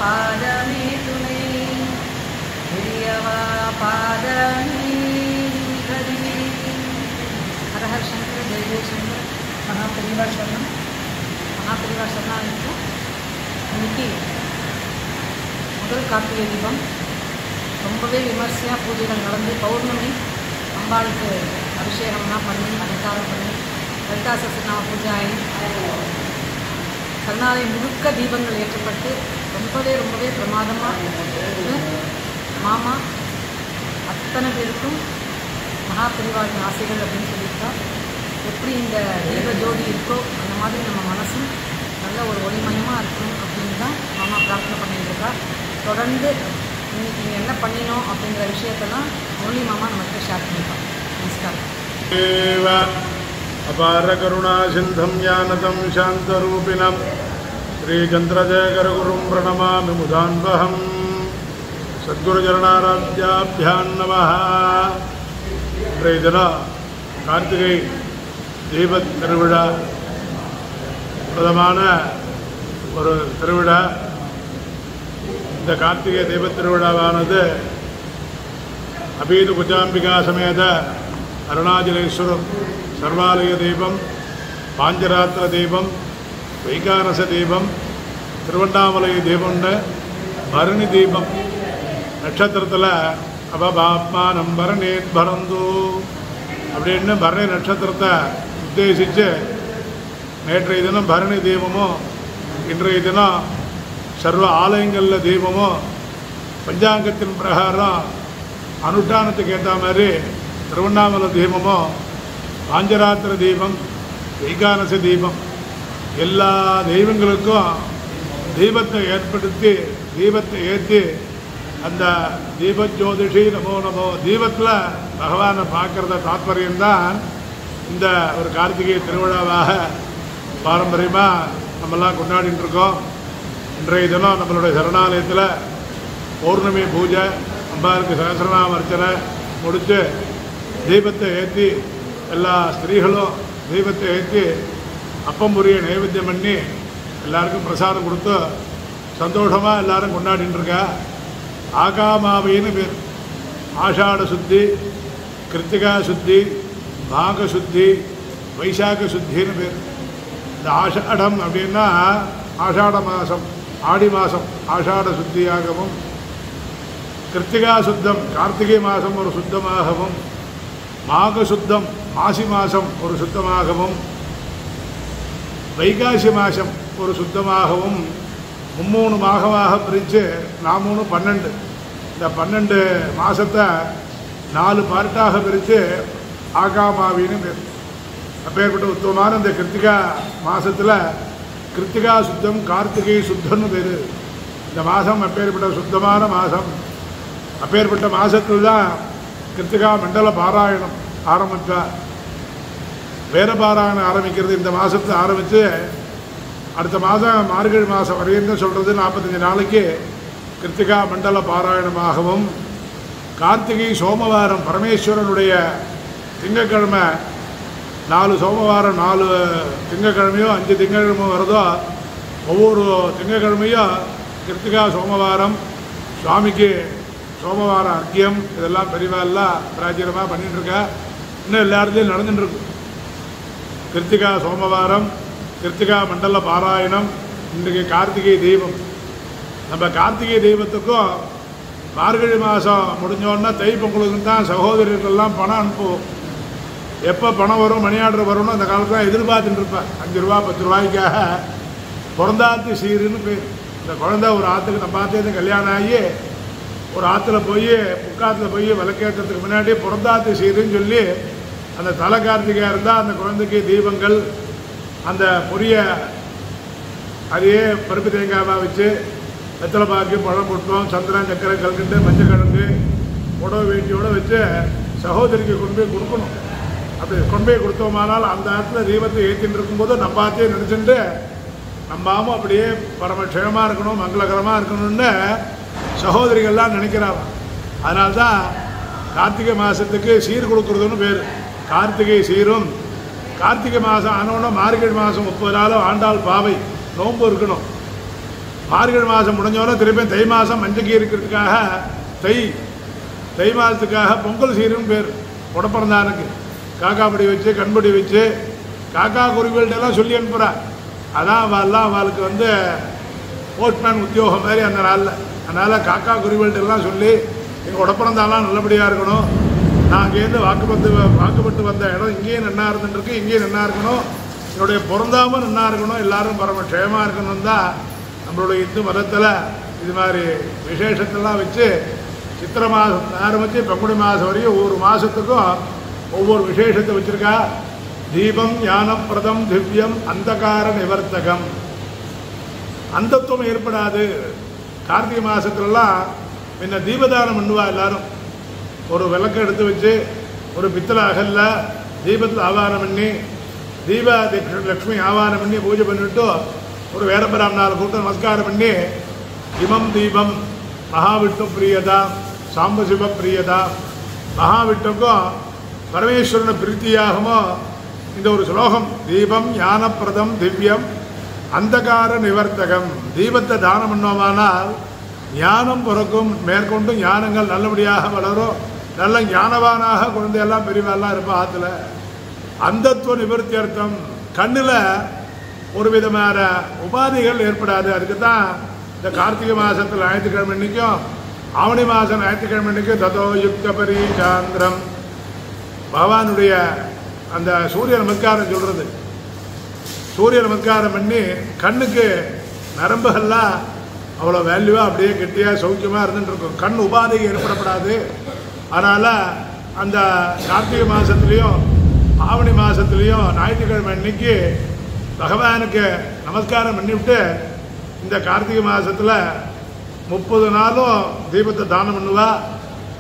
பாதமே துணை பெரியவா பாதமே கதி. ஹரஹர் சங்கர், ஜெய ஜெயசங்கர், மகாபரிவா சரணம். மகாபரிவா சரணம் இருக்கும். இன்னைக்கு முதல் கார்த்திகை தீபம் ரொம்பவே விமர்சையாக பூஜைகள் நடந்து பௌர்ணமி அம்பாளுக்கு அபிஷேகம்லாம் பண்ணி அலங்காரம் பண்ணி லலிதா சஹஸ்ரநாம பூஜை ஆகி சரணாலயம் முழுக்க தீபங்கள் ஏற்றப்பட்டு ரொம்பவே பிரமாதமாக மாமா அத்தனை பேருக்கும் மகாபரிவாரின் ஆசைகள் அப்படின்னு சொல்லியிருக்கா. எப்படி இந்த தீப ஜோதி இருக்கோ அந்த மாதிரி நம்ம மனசும் நல்ல ஒரு ஒளிமயமாக இருக்கணும் அப்படின்னு தான் மாமா பிரார்த்தனை பண்ணிட்டுருக்கா. தொடர்ந்து இன்னைக்கு நீங்கள் என்ன பண்ணினோம் அப்படிங்கிற விஷயத்தெல்லாம் முரளி மாமா நமக்கு ஷேர் பண்ணியிருக்கோம். நமஸ்காரம். அபார கருணா சிந்தம் ஞானதம் சாந்தரூபிணம் ஸ்ரீச்சந்திரசேகரகுரும் பிரணமாமி முதான்பகம். சத்குருச்சரணாராத்யாபியான் நமः. இன்றைய தினம் கார்த்திகை தீப திருவிழா, பிரதமான ஒரு திருவிழா. இந்த கார்த்திகை தீப திருவிழாவானது அபீது குஜாம்பிகா சமேத அருணாச்சலேஸ்வரர் சர்வாலய தீபம், பாஞ்சராத்திர தீபம், வைகானச தீபம், திருவண்ணாமலை தீபம்னு பரணி தீபம் நட்சத்திரத்தில் அபபாத்மானம் பரணேத் பரந்து அப்படின்னு பரணி நட்சத்திரத்தை உத்தேசித்து நேற்றைய தினம் பரணி தீபமும் இன்றைய தினம் சர்வ ஆலயங்களில் தீபமும் பஞ்சாங்கத்தின் பிரகாரம் அனுஷ்டானத்துக்கு ஏற்ற மாதிரி திருவண்ணாமலை தீபமும் பாஞ்சராத்திர தீபம், வைகானச தீபம் எல்லா தெய்வங்களுக்கும் தீபத்தை ஏற்படுத்தி தீபத்தை ஏற்றி அந்த தீபஜோதிஷி நமோ நமோ தீபத்தில் பகவானை பார்க்குறத தாத்பரியம்தான் இந்த ஒரு கார்த்திகை திருவிழாவாக பாரம்பரியமாக நம்மெல்லாம் கொண்டாடிட்டு இருக்கோம். இன்றைய தினம் நம்மளுடைய சரணாலயத்தில் பௌர்ணமி பூஜை, அம்பாளுக்கு சகஸ்ரநாம அர்ச்சனை முடித்து தீபத்தை ஏற்றி எல்லா ஸ்திரீகளும் தீபத்தை ஏற்றி அப்பம்புரிய நைவேத்தியம் பண்ணி எல்லாருக்கும் பிரசாதம் கொடுத்து சந்தோஷமாக எல்லாரும் கொண்டாடிட்டு இருக்கா. ஆகாமாவின்னு பேர். ஆஷாட சுத்தி, கிருத்திகா சுத்தி, மாக சுத்தி, வைசாக சுத்தின்னு பேர். இந்த ஆஷாடம் அப்படின்னா ஆஷாட மாதம், ஆடி மாதம் ஆஷாட சுத்தியாகவும், கிருத்திகா சுத்தம் கார்த்திகை மாதம் ஒரு சுத்தமாகவும், மாக சுத்தம் மாசி மாதம் ஒரு சுத்தமாகவும், வைகாசி மாதம் ஒரு சுத்தமாகவும், மும்மூணு மாகமாக பிரித்து 12 இந்த 12 மாதத்தை 4 பார்ட்டாக பிரித்து ஆகாமாவின்னு பேர். அப்பேற்பட்ட உத்தமமான இந்த கிருத்திகா மாதத்தில் கிருத்திகா சுத்தம் கார்த்திகை சுத்தம்னு பேர். இந்த மாதம் அப்பேற்பட்ட சுத்தமான மாதம். அப்பேற்பட்ட மாதத்தில் தான் கிருத்திகா மண்டல பாராயணம் ஆரம்பித்தா. வேத பாராயணம் ஆரம்பிக்கிறது இந்த மாதத்தை ஆரம்பித்து அடுத்த மாதம் மார்கழி மாதம் வரையும் சொல்கிறது 45 நாளைக்கு கிருத்திகா மண்டல பாராயணமாகவும், கார்த்திகை சோமவாரம் பரமேஸ்வரனுடைய திங்கக்கிழமை 4 சோமவாரம் 4 திங்கக்கிழமையோ 5 திங்கக்கிழமை வருதோ ஒவ்வொரு திங்கக்கிழமையும் கிருத்திகா சோமவாரம் சுவாமிக்கு சோமவார அர்க்கியம் இதெல்லாம் பெரியவாலாம் பிராச்சீனமாக பண்ணிகிட்ருக்கா. இன்னும் எல்லாருலேயும் நடந்துட்டுருக்கு. கிருத்திகா சோமவாரம், கிருத்திகா மண்டல பாராயணம், இன்றைக்கு கார்த்திகை தீபம். நம்ம கார்த்திகை தீபத்துக்கும் மார்கழி மாதம் முடிஞ்சோன்னா தை பொங்கலுக்கு தான் சகோதரர்கள்லாம் பணம் அனுப்புவோம். எப்போ பணம் வரும், மணி ஆர்டர் வரும்னு அந்த காலத்தில் எதிர்பார்த்துட்டு இருப்பேன். 5 ரூபா 10 ரூபாய்க்காக பிறந்தாத்து சீருன்னு பேர். இந்த குழந்தை ஒரு ஆற்றுக்கு நம்ம பார்த்தது கல்யாணம் ஆகி ஒரு ஆற்றுல போய் புக்காற்றுல போய் விளக்கேற்றத்துக்கு முன்னாடி பிறந்தாத்து சீருன்னு சொல்லி அந்த தலை கார்த்திகையாக இருந்தால் அந்த குழந்தைக்கு தீபங்கள், அந்த பொரிய அதையே பருப்பு தேங்காவாக வச்சு வெத்தலை பாக்கு பழம் போட்டோம், சந்திரன் சக்கரை கல்கண்டு மஞ்சள் கிழங்கு புடவை வேட்டியோடு வச்சு சகோதரிக்கு கொண்டு போய் கொடுக்கணும். அப்படி கொண்டு போய் கொடுத்தோமானால் அந்த இடத்துல தீபத்தை ஏற்றின்னு இருக்கும்போது நம்ம பார்த்தே நினச்சிட்டு நம்பாமல் அப்படியே பரமக்ஷேமமாக இருக்கணும், மங்களகரமாக இருக்கணும்னு சகோதரிகள்லாம் நினைக்கிறாங்க. அதனால்தான் கார்த்திகை மாதத்துக்கு சீர் கொடுக்குறதுன்னு பேர். கார்த்திகை சீரும், கார்த்திகை மாதம் ஆனோன்னா மார்கழி மாதம் 30 நாளும் ஆண்டாள் பாவை நோன்பு இருக்கணும். மார்கழி மாதம் முடிஞ்சோன்னா திருப்பி தை மாதம் மஞ்சக்கீ இருக்கிறதுக்காக தை மாதத்துக்காக பொங்கல் சீருன்னு பேர். உடப்பிறந்தானுக்கு காக்காப்படி வச்சு கண்படி வச்சு காக்கா குருவிகள்டெல்லாம் சொல்லி அனுப்புகிறா. அதான் அவெல்லாம் அவளுக்கு வந்து போஸ்ட்மேன் உத்தியோகம் மாதிரி அந்த நாளில். அதனால் காக்கா குருவிகள்டெல்லாம் சொல்லி எங்கள் உடப்பிறந்தாலாம் நல்லபடியாக இருக்கணும், நான் அங்கேருந்து வாக்குப்பட்டு வந்த இடம் இங்கேயும் நன்னா இருந்துருக்கு, இங்கேயும் நன்னா இருக்கணும், என்னுடைய பிறந்தாமல் நன்னா இருக்கணும், எல்லாரும் பரமக்ஷேமாக இருக்கணும் தான் நம்மளுடைய இந்து மதத்தில் இது மாதிரி விசேஷத்தெல்லாம் வச்சு சித்திரை மாதம் ஆரம்பித்து பங்குனி மாதம் வரையும் ஒவ்வொரு மாதத்துக்கும் ஒவ்வொரு விசேஷத்தை வச்சுருக்கா. தீபம் ஞானப்பிரதம் திவ்யம் அந்தகார நிவர்த்தகம். அந்தத்துவம் ஏற்படாது. கார்த்திகை மாதத்துலலாம் முன்ன தீபதானம் பண்ணுவா. எல்லாரும் ஒரு விளக்கு எடுத்து வச்சு ஒரு பித்தளை அகல்ல தீபத்தில் ஆவாரம் பண்ணி லக்ஷ்மி ஆவாரம் பண்ணி பூஜை பண்ணிவிட்டு ஒரு வேரபிராமணால் கூட்டம் நமஸ்காரம் பண்ணி இமம் தீபம் மகாவிஷ்ணு பிரியதா சாம்பசிவ பிரியதா, மகாவிஷ்ணுக்கும் பரமேஸ்வரனை பிரீத்தியாகமோ இந்த ஒரு ஸ்லோகம். தீபம் ஞானப்பிரதம் திவ்யம் அந்தகார நிவர்த்தகம். தீபத்தை தானம் பண்ணோமானால் ஞானம் பிறக்கும், மேற்கொண்டு ஞானங்கள் நல்லபடியாக வளரும், நல்ல ஞானவானாக குழந்தையெல்லாம் பெரியவெல்லாம் இருப்பா ஆற்றுல. அந்தத்துவ நிவர்த்தி அர்த்தம். கண்ணில் ஒரு விதமான உபாதிகள் ஏற்படாது. அதுக்கு தான் இந்த கார்த்திகை மாதத்தில் ஞாயிற்றுக்கிழமை அன்னைக்கும் ஆவணி மாதம் ஞாயிற்றுக்கிழமை அன்னைக்கும் ததோ யுக்த பரிசாந்திரம் பகவானுடைய அந்த சூரிய நமஸ்காரம் சொல்கிறது. சூரிய நமஸ்காரம் பண்ணி கண்ணுக்கு நரம்புகள்லாம் அவ்வளோ வேல்யூவாக அப்படியே கெட்டியாக சௌக்கியமாக இருந்துட்டு இருக்கும். கண் உபாதைக்கு ஏற்படப்படாது. அதனால் அந்த கார்த்திகை மாதத்துலேயும் ஆவணி மாதத்துலேயும் ஞாயிற்றுக்கிழமை அன்னைக்கு பகவானுக்கு நமஸ்காரம் பண்ணிவிட்டு இந்த கார்த்திகை மாதத்தில் 30 நாளும் தீபத்தை தானம் பண்ணுவா.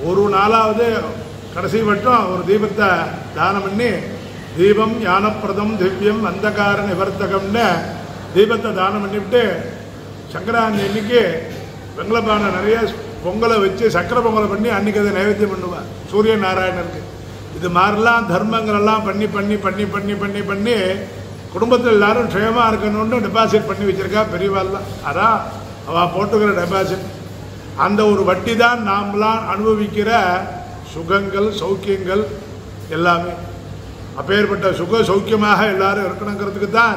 ஒரு நாளாவது கடைசி மட்டும் ஒரு தீபத்தை தானம் பண்ணி தீபம் ஞானப்பிரதம் திவ்யம் அந்தகார நிவர்த்தகம்னு தீபத்தை தானம் பண்ணிவிட்டு சங்கராந்தி அன்னைக்கு வெங்கலப்பானை நிறைய பொங்கலை வச்சு சக்கரை பொங்கலை பண்ணி அன்றைக்கி அதை நைவேத்தியம் பண்ணுவாள் சூரிய நாராயணருக்கு. இது மாதிரிலாம் தர்மங்களெல்லாம் பண்ணி பண்ணி பண்ணி பண்ணி பண்ணி பண்ணி குடும்பத்தில் எல்லாரும் க்ஷேமாக இருக்கணும்னு டெபாசிட் பண்ணி வச்சுருக்கா பெரியவாள்லாம். அதான் அவள் போட்டுக்கிற டெபாசிட். அந்த ஒரு வட்டி தான் நாம்லாம் அனுபவிக்கிற சுகங்கள் சௌக்கியங்கள் எல்லாமே. அப்பேற்பட்ட சுக சௌக்கியமாக எல்லாரும் இருக்கணுங்கிறதுக்கு தான்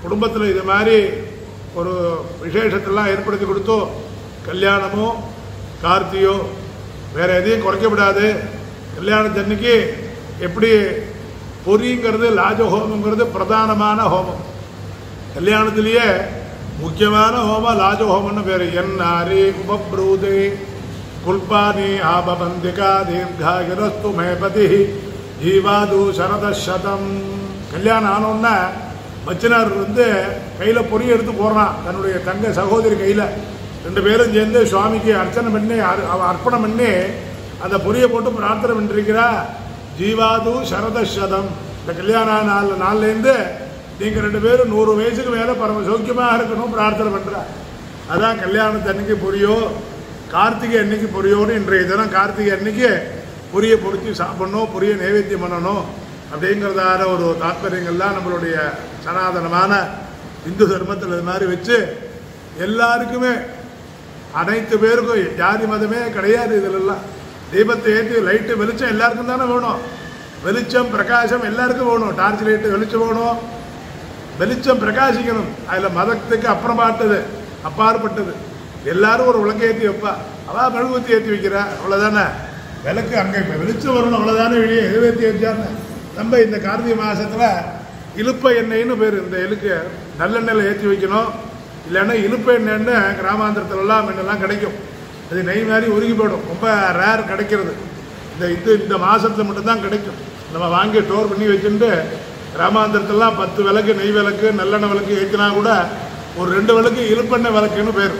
குடும்பத்தில் இது மாதிரி ஒரு விசேஷத்தெல்லாம் ஏற்படுத்தி கொடுத்தோ கல்யாணமோ கார்த்தியோ வேறு எதையும் குறைக்கப்படாது. கல்யாணத்தன்னைக்கு எப்படி பொரிங்கிறது லாஜஹோமங்கிறது பிரதானமான ஹோமம். கல்யாணத்திலேயே முக்கியமான ஹோமம் லாஜஹோமம்னு பேர். என்னாரி உபப்ரூதே குல்பானி ஆபபந்திகா தீர்காகிரஸ்து மேபதி ஜீவாது சரதசதம். கல்யாணம் ஆனோன்னா மச்சினார் வந்து கையில் பொறி எடுத்து போடுறான் தன்னுடைய தங்க சகோதரி கையில். 2 பேரும் சேர்ந்து சுவாமிக்கு அர்ச்சனை பண்ணி அர்ப்பணம் பண்ணி அந்த பொரியை போட்டு பிரார்த்தனை பண்ணிருக்கிறா. ஜீவாது சரதசதம். இந்த கல்யாண நாள்லேருந்து நீங்கள் 2 பேரும் 100 வயசுக்கு மேலே பரம சௌக்கியமாக இருக்கணும் பிரார்த்தனை பண்ணுறா. அதான் கல்யாணத்தன்னைக்கு பொரியோ கார்த்திகை அன்னைக்கு பொரியோடு இன்றைய தினம் கார்த்திகை அன்னைக்கு பொரியை பொறிச்சு சாப்பிடணும், பொரியை நைவேத்தியம் பண்ணணும் அப்படிங்கிறதான ஒரு தாற்பயங்கள்லாம் நம்மளுடைய சனாதனமான இந்து தர்மத்தில் இது மாதிரி வச்சு எல்லாருக்குமே அனைத்து பேருக்கும் ஜாதி மதமே கிடையாது. இதிலெல்லாம் தீபத்தை ஏற்றி லைட்டு வெளிச்சம் எல்லாருக்கும் தானே வேணும். வெளிச்சம் பிரகாசம் எல்லாருக்கும் வேணும். டார்ச் லைட்டு வெளிச்சம் வேணும், வெளிச்சம் பிரகாசிக்கணும். அதில் மதத்துக்கு அப்பாற்பட்டது. எல்லாரும் ஒரு விளக்கு ஏற்றி வைப்பா, அவள் மெழுகுவத்தி ஏற்றி வைக்கிறா, அவ்வளோதானே. விளக்கு அங்கே இப்போ வெளிச்சம் வரணும், அவ்வளோதானே. வெளியே எதுவேற்றி வச்சான்னு நம்ம இந்த கார்த்திகை மாதத்தில் இழுப்ப எண்ணெய்னு பேர். இந்த எலுக்கு நல்லெண்ணெயில் ஏற்றி வைக்கணும். இல்லைன்னா இழுப்ப எண்ணெய்ன்னு கிராமாந்திரத்துலலாம் முன்னெல்லாம் கிடைக்கும். அது நெய் மாதிரி உருகி போயிடும். ரொம்ப ரேர் கிடைக்கிறது. இந்த மாதத்தில் மட்டும்தான் கிடைக்கும். நம்ம வாங்கி ஸ்டோர் பண்ணி வச்சுட்டு கிராமாந்திரத்துலாம் 10 விளக்கு நெய் விளக்கு நல்லெண்ணெய் விளக்கு ஏற்றினா கூட ஒரு 2 விளக்கு இழுப்பெண்ணெய் விளக்குன்னு பேர்.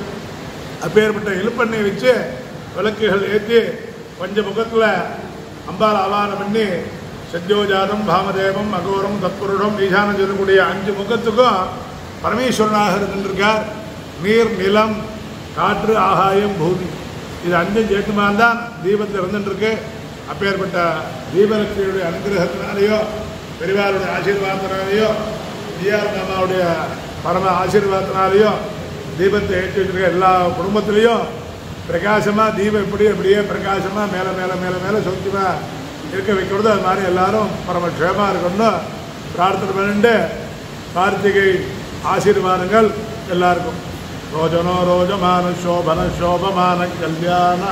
அப்பேற்பட்ட இழுப்பெண்ணெய் வச்சு விளக்குகள் ஏற்றி பஞ்சமுகத்தில் அம்பாள் ஆவானம் பண்ணி சத்யோஜாதம் பாமதேவம் அகோரம் தத்புருடம் ஈசானம் சொல்லக்கூடிய 5 முகத்துக்கும் பரமேஸ்வரனாக இருந்துருக்கார். நீர் நிலம் காற்று ஆகாயம் பூமி இது 5 சேர்த்துமான் தீபத்தில் இருந்துருக்கு. அப்பேற்பட்ட தீபலட்சுமியுடைய அனுகிரகத்தினாலேயோ பெரியவாருடைய ஆசீர்வாதத்தினாலேயோ ஜிஆர் அம்மாவுடைய பரம ஆசீர்வாதத்தினாலேயோ தீபத்தை ஏற்றி வச்சிருக்க எல்லா குடும்பத்திலையும் பிரகாசமாக தீபம் அப்படியே பிரகாசமாக மேலே சொந்தமாக இருக்க வைக்கிறது. அது மாதிரி எல்லாரும் பரமக்ஷேமாக இருக்கணும்னு பிரார்த்தனை பண்ணிட்டு கார்த்திகை ஆசீர்வாதங்கள் எல்லாருக்கும். ரோஜனோ ரோஜமான சோபமான கல்யாண.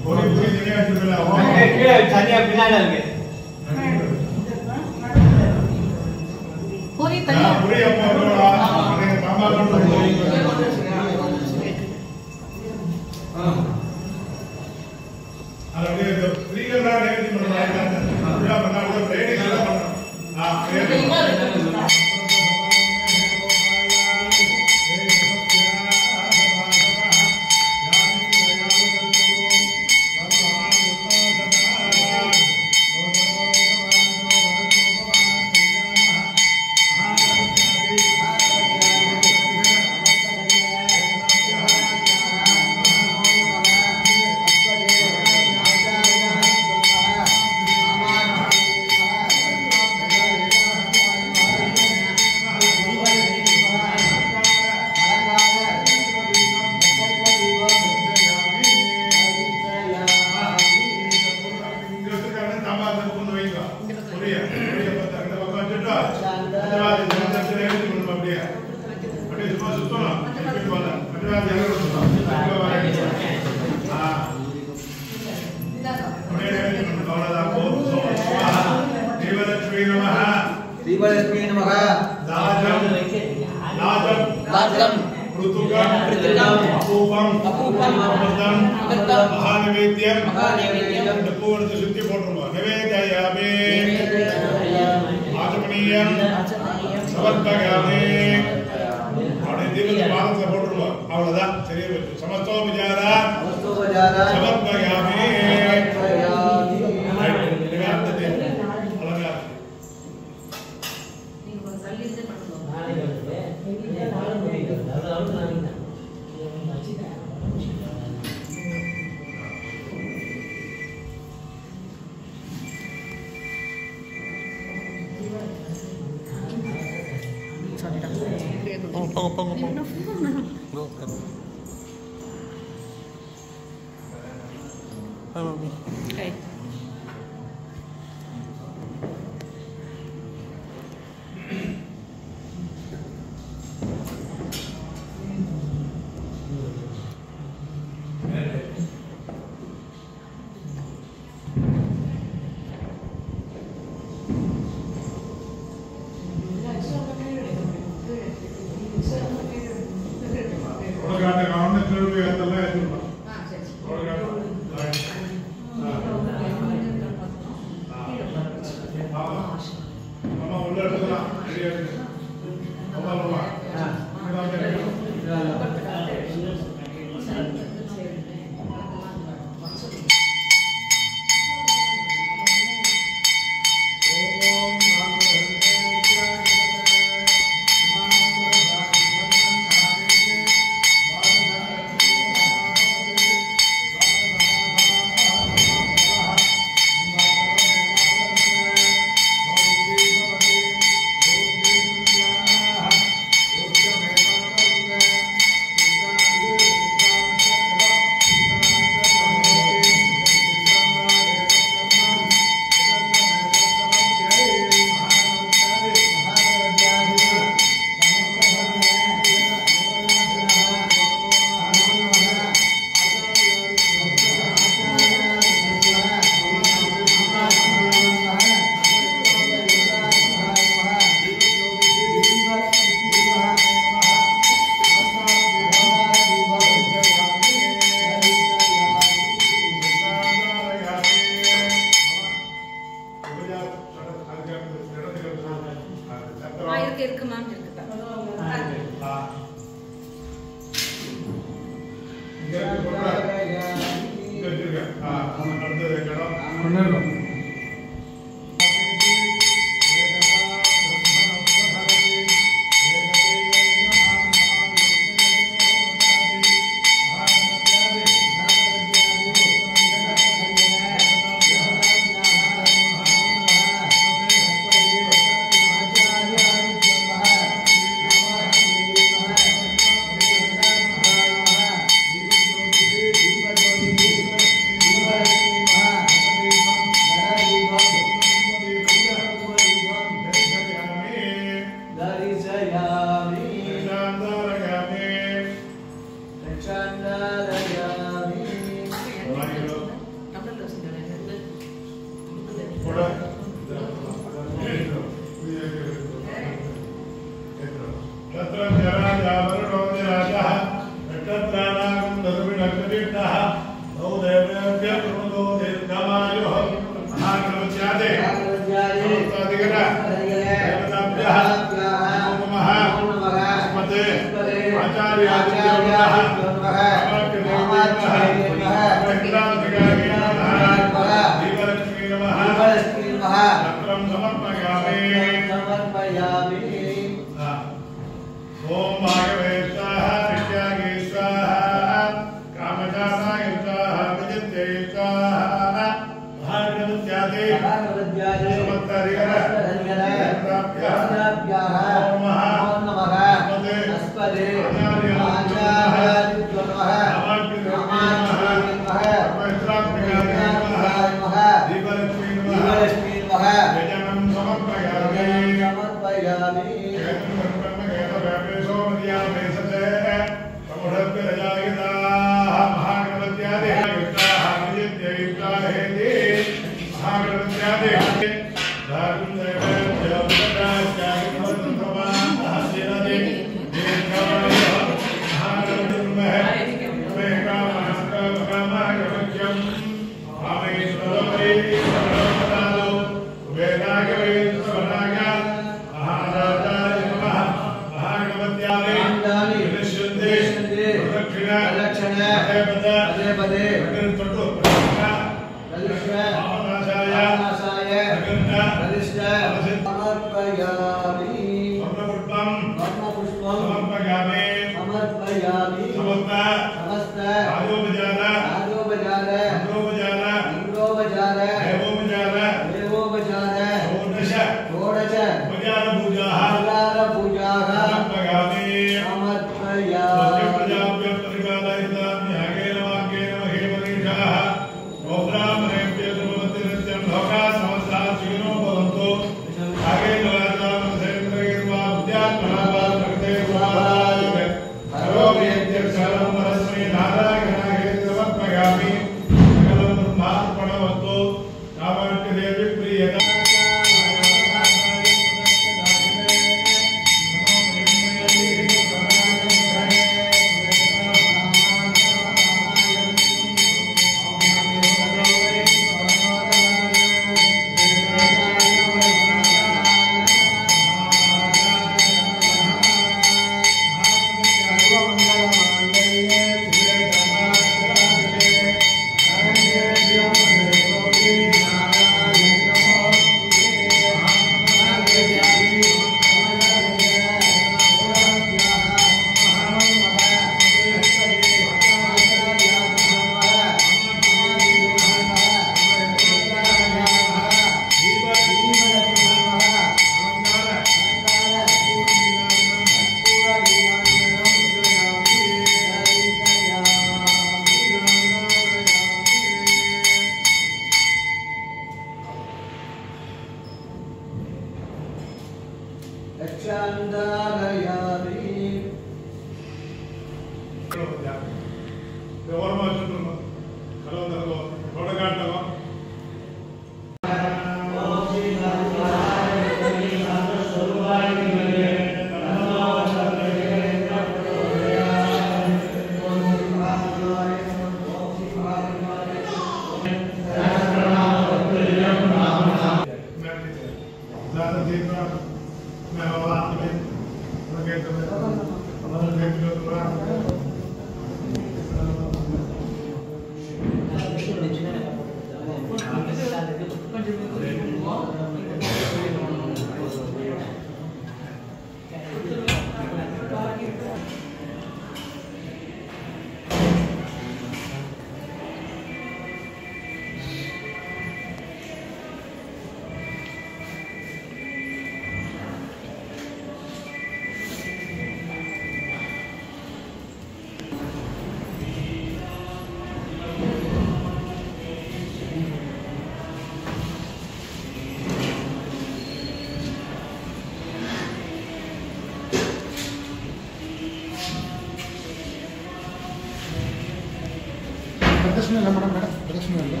பிரதர்ஷனம் இல்லை மேடம் பிரதர்ஷனம் இல்லை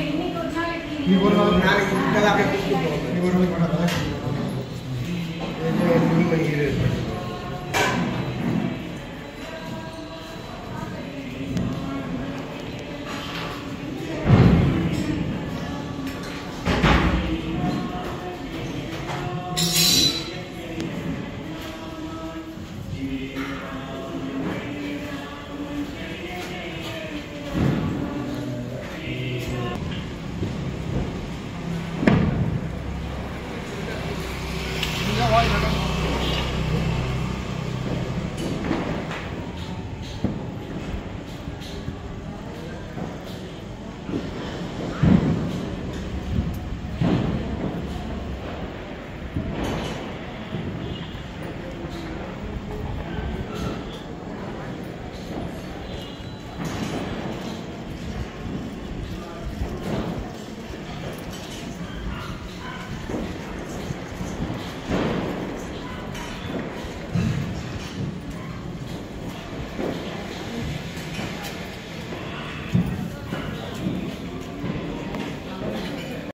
நீ ஒரு நாளைக்கு நீ ஒரு நாளைக்கு மேடம்